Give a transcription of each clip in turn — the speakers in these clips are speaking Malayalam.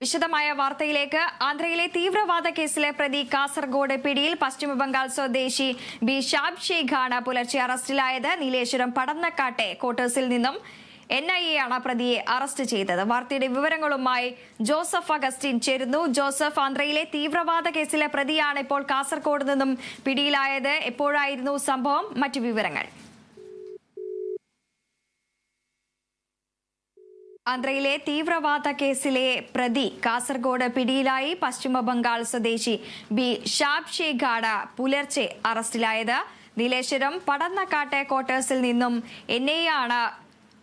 വിശദമായ വാർത്തയിലേക്ക്. ആന്ധ്രയിലെ തീവ്രവാദ കേസിലെ പ്രതി കാസർഗോഡ് പിടിയിൽ. പശ്ചിമബംഗാൾ സ്വദേശി ബി ഷാബ് ഷെയ്ഖാണ് പുലർച്ചെ അറസ്റ്റിലായത്. നീലേശ്വരം പടന്നക്കാട്ടെ ക്വാർട്ടേഴ്സിൽ നിന്നും NIA ആണ് പ്രതിയെ അറസ്റ്റ് ചെയ്തത്. വാർത്തയുടെ വിവരങ്ങളുമായി ജോസഫ് അഗസ്റ്റിൻ ചേരുന്നു. ജോസഫ്, ആന്ധ്രയിലെ തീവ്രവാദ കേസിലെ പ്രതിയാണ് ഇപ്പോൾ കാസർഗോഡ് നിന്നും പിടിയിലായത്. എപ്പോഴായിരുന്നു സംഭവം? മറ്റു വിവരങ്ങൾ. ആന്ധ്രയിലെ തീവ്രവാദ കേസിലെ പ്രതി കാസർഗോഡ് പിടിയിലായി. പശ്ചിമബംഗാൾ സ്വദേശി ബി ഷാബ് ഷെയ്ഖാണ് പുലർച്ചെ അറസ്റ്റിലായത്. നീലേശ്വരം പടന്നക്കാട്ടെ ക്വാർട്ടേഴ്സിൽ നിന്നും NIA ആണ്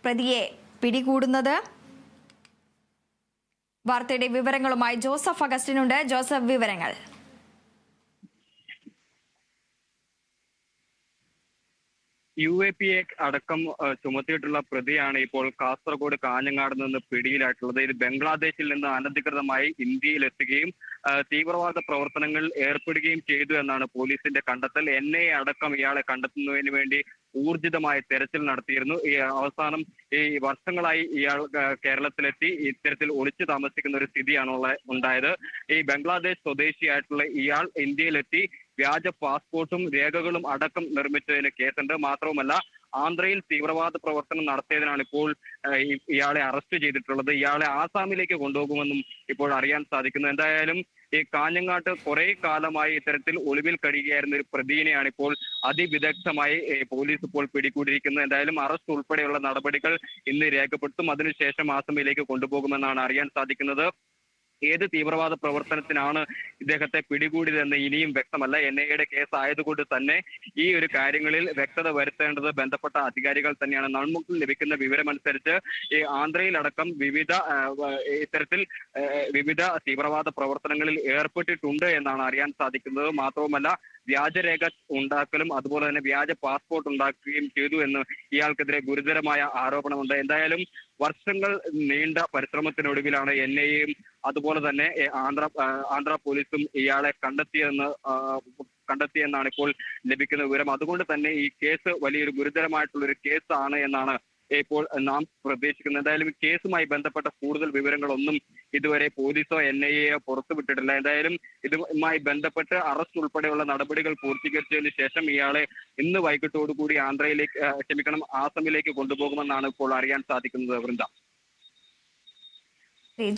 പ്രതിയെ പിടികൂടുന്നത്. വാർത്തയുടെ വിവരങ്ങളുമായി ജോസഫ് അഗസ്റ്റിനുണ്ട്. ജോസഫ്, വിവരങ്ങൾ. UAPA അടക്കം ചുമത്തിയിട്ടുള്ള പ്രതിയാണ് ഇപ്പോൾ കാസർഗോഡ് കാഞ്ഞങ്ങാട് നിന്ന് പിടിയിലായിട്ടുള്ളത്. ഇത് ബംഗ്ലാദേശിൽ നിന്ന് അനധികൃതമായി ഇന്ത്യയിലെത്തുകയും തീവ്രവാദ പ്രവർത്തനങ്ങളിൽ ഏർപ്പെടുകയും ചെയ്തു എന്നാണ് പോലീസിന്റെ കണ്ടെത്തൽ. NIA അടക്കം ഇയാളെ കണ്ടെത്തുന്നതിന് വേണ്ടി ഊർജിതമായ തെരച്ചിൽ നടത്തിയിരുന്നു. ഈ അവസാനം ഈ വർഷങ്ങളായി ഇയാൾ കേരളത്തിലെത്തി ഇത്തരത്തിൽ ഒളിച്ചു താമസിക്കുന്ന ഒരു സ്ഥിതിയാണ് ഉണ്ടായത്. ഈ ബംഗ്ലാദേശ് സ്വദേശിയായിട്ടുള്ള ഇയാൾ ഇന്ത്യയിലെത്തി വ്യാജ പാസ്പോർട്ടും രേഖകളും അടക്കം നിർമ്മിച്ചതിന് കേസുണ്ട്. മാത്രവുമല്ല, ആന്ധ്രയിൽ തീവ്രവാദ പ്രവർത്തനം നടത്തിയതിനാണ് ഇപ്പോൾ ഇയാളെ അറസ്റ്റ് ചെയ്തിട്ടുള്ളത്. ഇയാളെ ആസാമിലേക്ക് കൊണ്ടുപോകുമെന്നും ഇപ്പോൾ അറിയാൻ സാധിക്കുന്നു. എന്തായാലും ഈ കാഞ്ഞങ്ങാട്ട് കുറെ കാലമായി ഇത്തരത്തിൽ ഒളിവിൽ കഴിയുകയായിരുന്ന ഒരു പ്രതിയെയാണ് ഇപ്പോൾ അതിവിദഗ്ധമായി പോലീസ് ഇപ്പോൾ പിടികൂടിയിരിക്കുന്നത്. എന്തായാലും അറസ്റ്റ് ഉൾപ്പെടെയുള്ള നടപടികൾ ഇന്ന് രേഖപ്പെടുത്തും. അതിനുശേഷം ആസാമിലേക്ക് കൊണ്ടുപോകുമെന്നാണ് അറിയാൻ സാധിക്കുന്നത്. ഏത് തീവ്രവാദ പ്രവർത്തനത്തിനാണ് ഇദ്ദേഹത്തെ പിടികൂടിയതെന്ന് ഇനിയും വ്യക്തമല്ല. NIAയുടെ കേസ് ആയതുകൊണ്ട് തന്നെ ഈ ഒരു കാര്യങ്ങളിൽ വ്യക്തത വരുത്തേണ്ടത് ബന്ധപ്പെട്ട അധികാരികൾ തന്നെയാണ്. നമുക്ക് ലഭിക്കുന്ന വിവരമനുസരിച്ച് ഈ ആന്ധ്രയിലടക്കം ഇത്തരത്തിൽ വിവിധ തീവ്രവാദ പ്രവർത്തനങ്ങളിൽ ഏർപ്പെട്ടിട്ടുണ്ട് എന്നാണ് അറിയാൻ സാധിക്കുന്നത്. മാത്രവുമല്ല, വ്യാജരേഖ ഉണ്ടാക്കലും അതുപോലെ തന്നെ വ്യാജ പാസ്പോർട്ട് ഉണ്ടാക്കുകയും ചെയ്തു എന്ന് ഇയാൾക്കെതിരെ ഗുരുതരമായ ആരോപണമുണ്ട്. എന്തായാലും വർഷങ്ങൾ നീണ്ട പരിശ്രമത്തിനൊടുവിലാണ് NIAയും അതുപോലെ തന്നെ ആന്ധ്ര പോലീസും ഇയാളെ കണ്ടെത്തിയെന്നാണ് ഇപ്പോൾ ലഭിക്കുന്ന വിവരം. അതുകൊണ്ട് തന്നെ ഈ കേസ് വലിയൊരു ഗുരുതരമായിട്ടുള്ള ഒരു കേസാണ് എന്നാണ് ഇപ്പോൾ നാം പ്രതീക്ഷിക്കുന്നത്. എന്തായാലും ഈ കേസുമായി ബന്ധപ്പെട്ട കൂടുതൽ വിവരങ്ങളൊന്നും ഇതുവരെ പോലീസോ NIAയോ പുറത്തുവിട്ടിട്ടില്ല. എന്തായാലും ഇതുമായി ബന്ധപ്പെട്ട് അറസ്റ്റ് ഉൾപ്പെടെയുള്ള നടപടികൾ പൂർത്തീകരിച്ചതിന് ശേഷം ഇയാളെ ഇന്ന് വൈകിട്ടോടുകൂടി ആസാമിലേക്ക് കൊണ്ടുപോകുമെന്നാണ് ഇപ്പോൾ അറിയാൻ സാധിക്കുന്നത്. വൃന്ദ.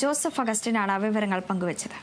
ജോസഫ് അഗസ്റ്റിനാണ് വിവരങ്ങൾ പങ്കുവച്ചത്.